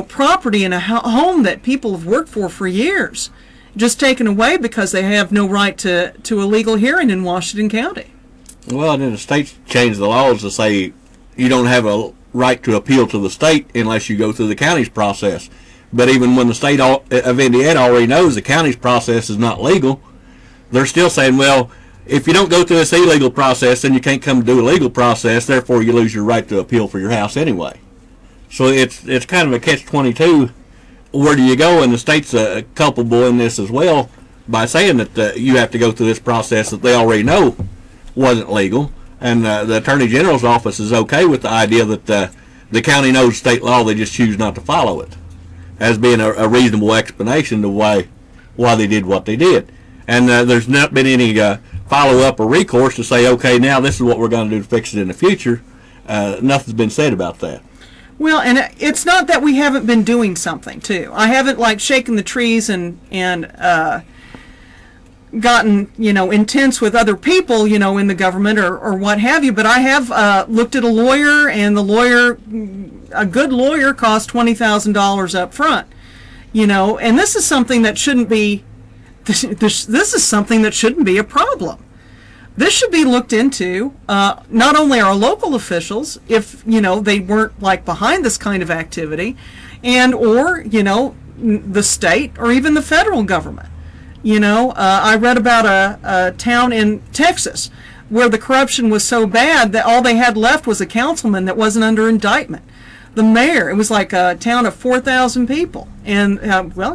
Property in a home that people have worked for years, just taken away because they have no right to a legal hearing in Washington County. Well, and then the states changed the laws to say you don't have a right to appeal to the state unless you go through the county's process. But even when the state of Indiana already knows the county's process is not legal, they're still saying, well, if you don't go through this illegal process, then you can't come do a legal process, therefore you lose your right to appeal for your house anyway. So it's kind of a catch-22. Where do you go? And the state's culpable in this as well by saying that you have to go through this process that they already know wasn't legal. And the Attorney General's office is okay with the idea that the county knows state law, they just choose not to follow it, as being a reasonable explanation to why they did what they did. And there's not been any follow-up or recourse to say, okay, now this is what we're going to do to fix it in the future. Nothing's been said about that. Well, and it's not that we haven't been doing something, too. I haven't, shaken the trees and gotten, intense with other people, in the government or what have you, but I have looked at a lawyer, and a good lawyer costs $20,000 up front, and this is something that shouldn't be, this is something that shouldn't be a problem. This should be looked into, not only our local officials, if, they weren't, behind this kind of activity, and, or, the state or even the federal government. I read about a town in Texas where the corruption was so bad that all they had left was a councilman that wasn't under indictment. The mayor, it was like a town of 4,000 people, and,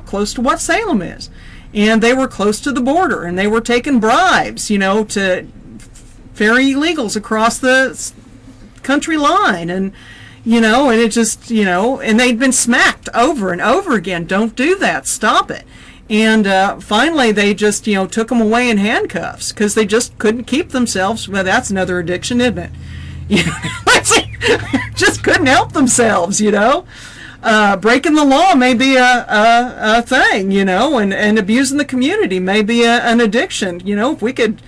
close to what Salem is. And they were close to the border, and they were taking bribes, to ferry illegals across the country line, and, and it just, and they'd been smacked over and over again. Don't do that. Stop it. And finally, they just, took them away in handcuffs because they just couldn't keep themselves. Well, that's another addiction, isn't it? Just couldn't help themselves, breaking the law may be a thing, and abusing the community may be an addiction. If we could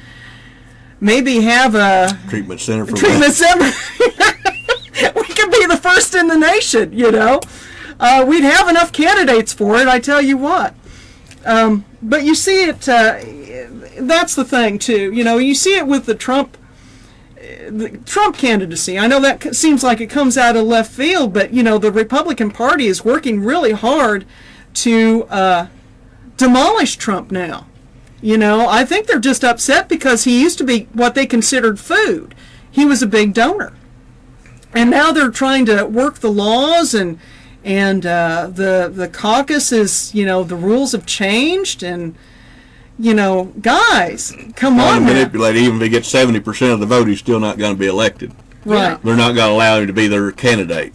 maybe have a treatment center for center, we could be the first in the nation. We'd have enough candidates for it. I tell you what. But you see it. That's the thing too. You see it with the Trump candidacy. I know that seems like it comes out of left field, but the Republican Party is working really hard to demolish Trump now. I think they're just upset because he used to be what they considered food. He was a big donor. And now they're trying to work the laws, and the caucus is, the rules have changed, and guys, come Trying on to now. manipulate. Even if he gets 70% of the vote, he's still not going to be elected. Right. They're not going to allow him to be their candidate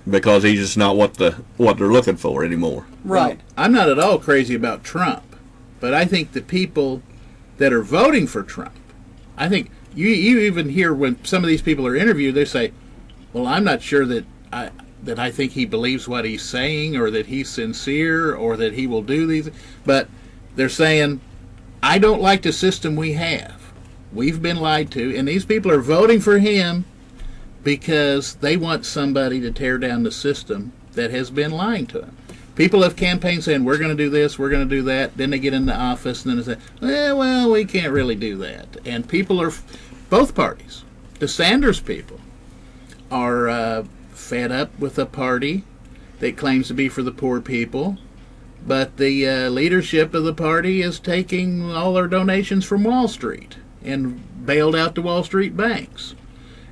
because he's just not what they're looking for anymore. Right. Well, I'm not at all crazy about Trump, but I think the people that are voting for Trump, I think you even hear when some of these people are interviewed, they say, well, I'm not sure that I think he believes what he's saying, or that he's sincere, or that he will do these, but they're saying, I don't like the system we have. We've been lied to, and these people are voting for him because they want somebody to tear down the system that has been lying to them. People have campaigned saying, we're going to do this, we're going to do that. Then they get in the office, and then they say, well, we can't really do that. And people are, both parties, the Sanders people, are fed up with a party that claims to be for the poor people, but the leadership of the party is taking all their donations from Wall Street and bailed out the Wall Street banks.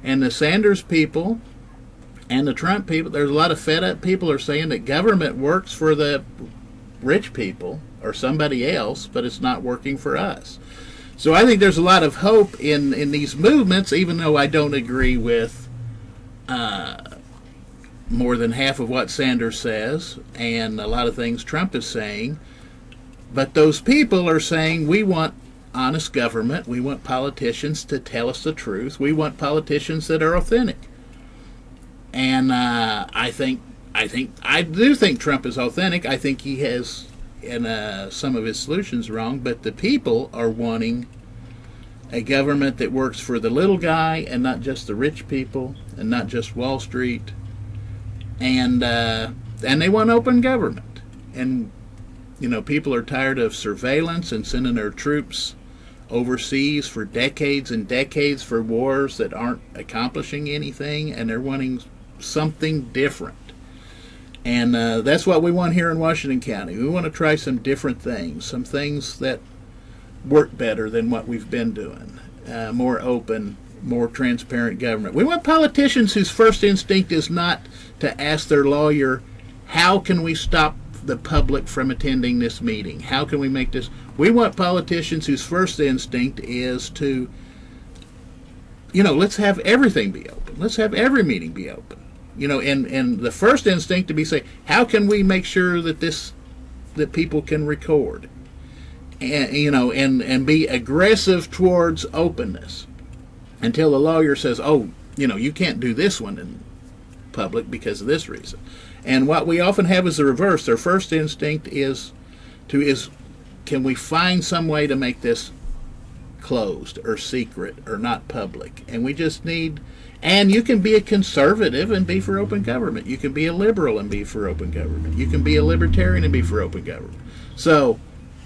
And the Sanders people and the Trump people, there's a lot of fed up people are saying that government works for the rich people or somebody else, but it's not working for us. So I think there's a lot of hope in these movements, even though I don't agree with more than half of what Sanders says and a lot of things Trump is saying. But those people are saying, we want honest government. We want politicians to tell us the truth. We want politicians that are authentic. And I do think Trump is authentic. I think he has some of his solutions wrong, but the people are wanting a government that works for the little guy and not just the rich people and not just Wall Street. And they want open government. And people are tired of surveillance and sending their troops overseas for decades and decades for wars that aren't accomplishing anything, and they're wanting something different. And that's what we want here in Washington County. We want to try some different things, some things that work better than what we've been doing. More open, more transparent government. We want politicians whose first instinct is not to ask their lawyer, how can we stop the public from attending this meeting? How can we make this? We want politicians whose first instinct is to, let's have everything be open. Let's have every meeting be open. And the first instinct to be say, how can we make sure that people can record? And and be aggressive towards openness until the lawyer says, you can't do this one in public because of this reason. And what we often have is the reverse. Their first instinct is can we find some way to make this closed or secret or not public? And we just need, and you can be a conservative and be for open government. You can be a liberal and be for open government. You can be a libertarian and be for open government. So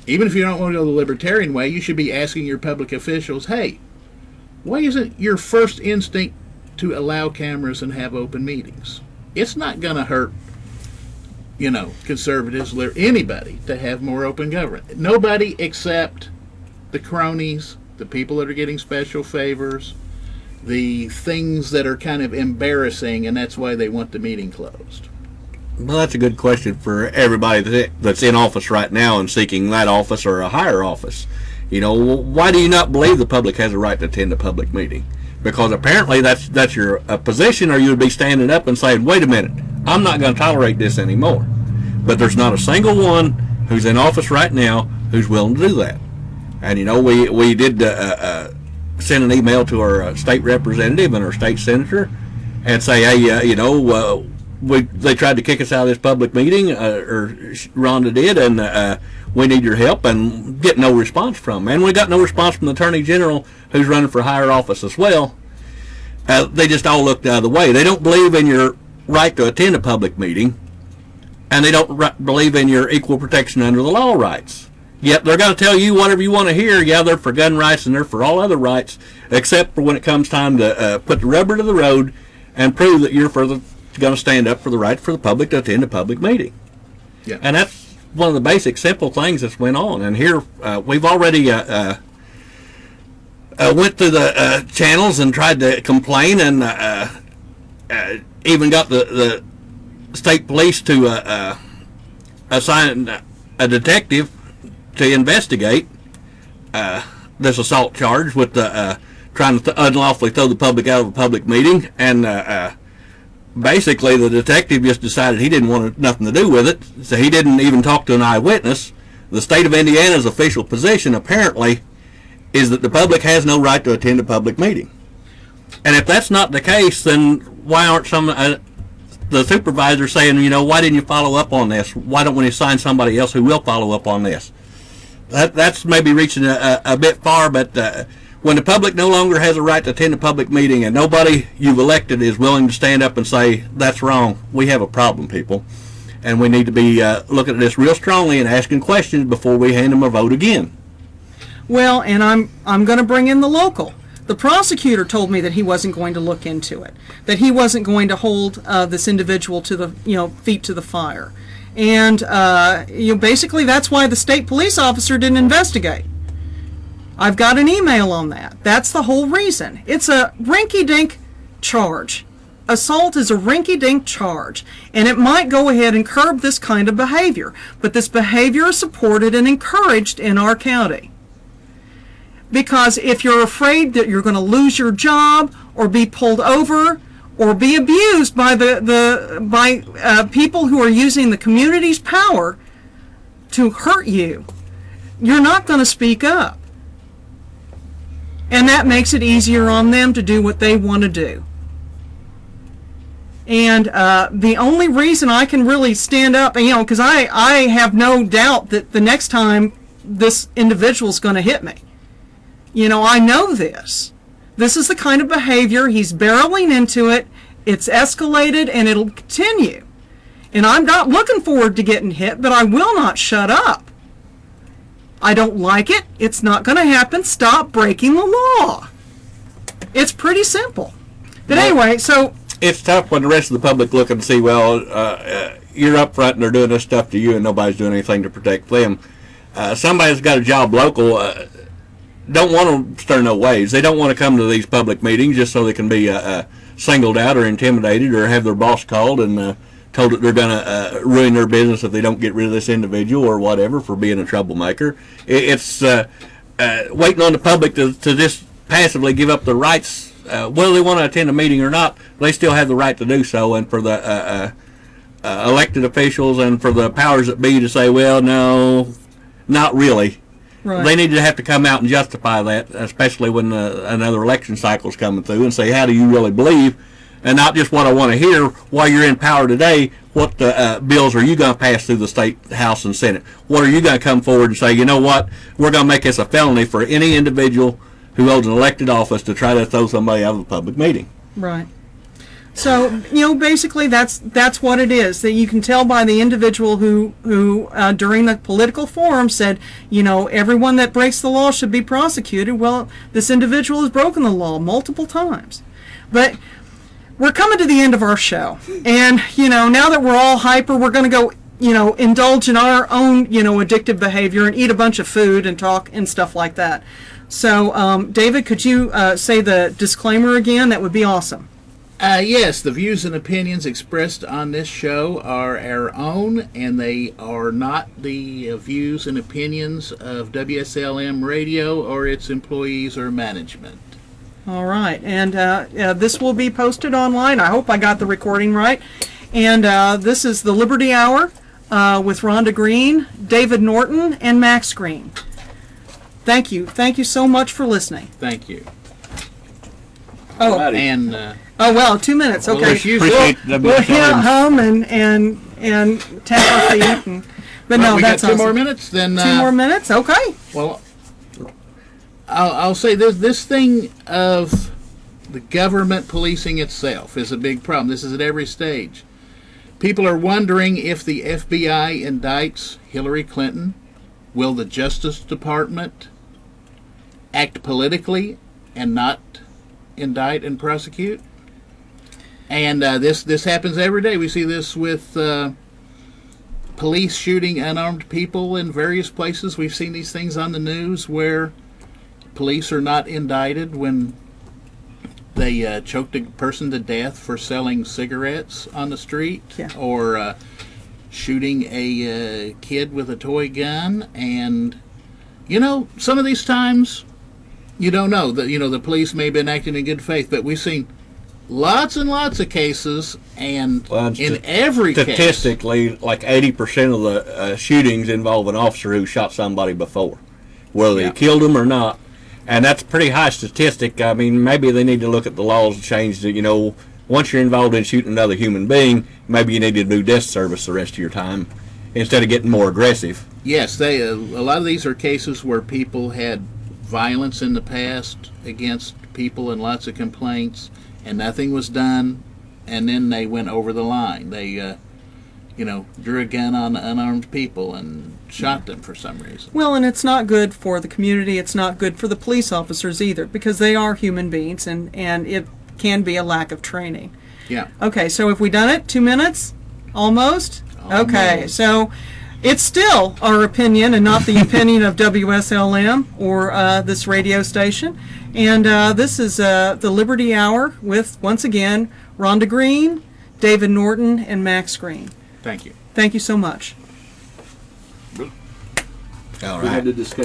even if you don't want to go the libertarian way, you should be asking your public officials, hey, why isn't your first instinct to allow cameras and have open meetings? It's not going to hurt, conservatives, anybody to have more open government. Nobody except the cronies, the people that are getting special favors, the things that are kind of embarrassing, and that's why they want the meeting closed. Well, that's a good question for everybody that's in office right now and seeking that office or a higher office. Why do you not believe the public has a right to attend a public meeting? Because apparently that's your position, or you would be standing up and saying, wait a minute, I'm not going to tolerate this anymore. But there's not a single one who's in office right now who's willing to do that. And, we did send an email to our state representative and our state senator and say, hey, they tried to kick us out of this public meeting, or Rhonda did, and we need your help, and get no response from them. And we got no response from the Attorney General, who's running for higher office as well. They just all looked out of the way. They don't believe in your right to attend a public meeting, and they don't believe in your equal protection under the law rights. Yet they're going to tell you whatever you want to hear. Yeah, they're for gun rights and they're for all other rights, except for when it comes time to put the rubber to the road and prove that you're going to stand up for the right for the public to attend a public meeting. Yeah. And that's one of the basic, simple things that's went on. And here we've already went through the channels and tried to complain, and even got the state police to assign a detective to investigate this assault charge with trying to unlawfully throw the public out of a public meeting, and basically the detective just decided he didn't want nothing to do with it, so he didn't even talk to an eyewitness. The state of Indiana's official position apparently is that the public has no right to attend a public meeting. And if that's not the case, then why aren't some the supervisor saying, why didn't you follow up on this? Why don't we assign somebody else who will follow up on this? That's maybe reaching a bit far, but when the public no longer has a right to attend a public meeting and nobody you've elected is willing to stand up and say, that's wrong, we have a problem, people. And we need to be looking at this real strongly and asking questions before we hand them a vote again. Well, and I'm going to bring in the local. The prosecutor told me that he wasn't going to look into it, that he wasn't going to hold this individual to the feet to the fire, and basically that's why the state police officer didn't investigate. I've got an email on that. That's the whole reason. It's a rinky-dink charge. Assault is a rinky-dink charge, and it might go ahead and curb this kind of behavior, but this behavior is supported and encouraged in our county. Because if you're afraid that you're going to lose your job or be pulled over or be abused by people who are using the community's power to hurt you, you're not going to speak up. And that makes it easier on them to do what they want to do. And the only reason I can really stand up, because I have no doubt that the next time this individual's going to hit me. I know this. This is the kind of behavior, he's barreling into it, it's escalated, and it'll continue. And I'm not looking forward to getting hit, but I will not shut up. I don't like it. It's not going to happen. Stop breaking the law. It's pretty simple. But anyway, so... It's tough when the rest of the public look and see, you're up front and they're doing this stuff to you and nobody's doing anything to protect them. Somebody's got a job local... don't want to stir no waves. They don't want to come to these public meetings just so they can be singled out or intimidated or have their boss called and told that they're going to ruin their business if they don't get rid of this individual or whatever for being a troublemaker. It's waiting on the public to just passively give up their rights. Whether they want to attend a meeting or not, they still have the right to do so. And for the elected officials and for the powers that be to say, well, no, not really. Right. They need to have to come out and justify that, especially when another election cycle is coming through, and say, how do you really believe? And not just what I want to hear. While you're in power today, what bills are you going to pass through the state House and Senate? What are you going to come forward and say, you know what, we're going to make this a felony for any individual who holds an elected office to try to throw somebody out of a public meeting? Right. So, basically that's what it is. That you can tell by the individual who during the political forum said, everyone that breaks the law should be prosecuted. Well, this individual has broken the law multiple times. But we're coming to the end of our show. And, now that we're all hyper, we're going to go, indulge in our own, addictive behavior and eat a bunch of food and talk and stuff like that. So, David, could you say the disclaimer again? That would be awesome. Yes, the views and opinions expressed on this show are our own, and they are not the views and opinions of WSLM Radio or its employees or management. All right, and this will be posted online. I hope I got the recording right. And this is the Liberty Hour with Rhonda Greene, David Norton, and Max Greene. Thank you. Thank you so much for listening. Thank you. Oh, and... oh, well, 2 minutes. Okay. We'll hit home and tap our feet. But no, we that's got two awesome. more minutes. Then 2 more minutes. Okay. Well, I'll say this thing of the government policing itself is a big problem. This is at every stage. People are wondering if the FBI indicts Hillary Clinton, will the Justice Department act politically and not indict and prosecute? And this happens every day. We see this with police shooting unarmed people in various places. We've seen these things on the news where police are not indicted when they choked a person to death for selling cigarettes on the street, Yeah. or shooting a kid with a toy gun. And some of these times you don't know that the police may have been acting in good faith, but we've seen lots and lots of cases, and in every case, statistically, like 80% of the shootings involve an officer who shot somebody before, whether Yeah. he killed him or not. And that's a pretty high statistic. I mean, maybe they need to look at the laws and change that, once you're involved in shooting another human being, maybe you need to do death service the rest of your time instead of getting more aggressive. yes, a lot of these are cases where people had violence in the past against people and lots of complaints, and nothing was done, and then they went over the line. They, drew a gun on unarmed people and shot them for some reason. Well, and it's not good for the community. It's not good for the police officers either, because they are human beings, and it can be a lack of training. Yeah. Okay, so have we done it? 2 minutes? Almost? Okay, Almost. so it's still our opinion and not the opinion of WSLM or this radio station. And this is the Liberty Hour with, once again, Rhonda Greene, David Norton, and Max Greene. Thank you. Thank you so much. All We right. had to discuss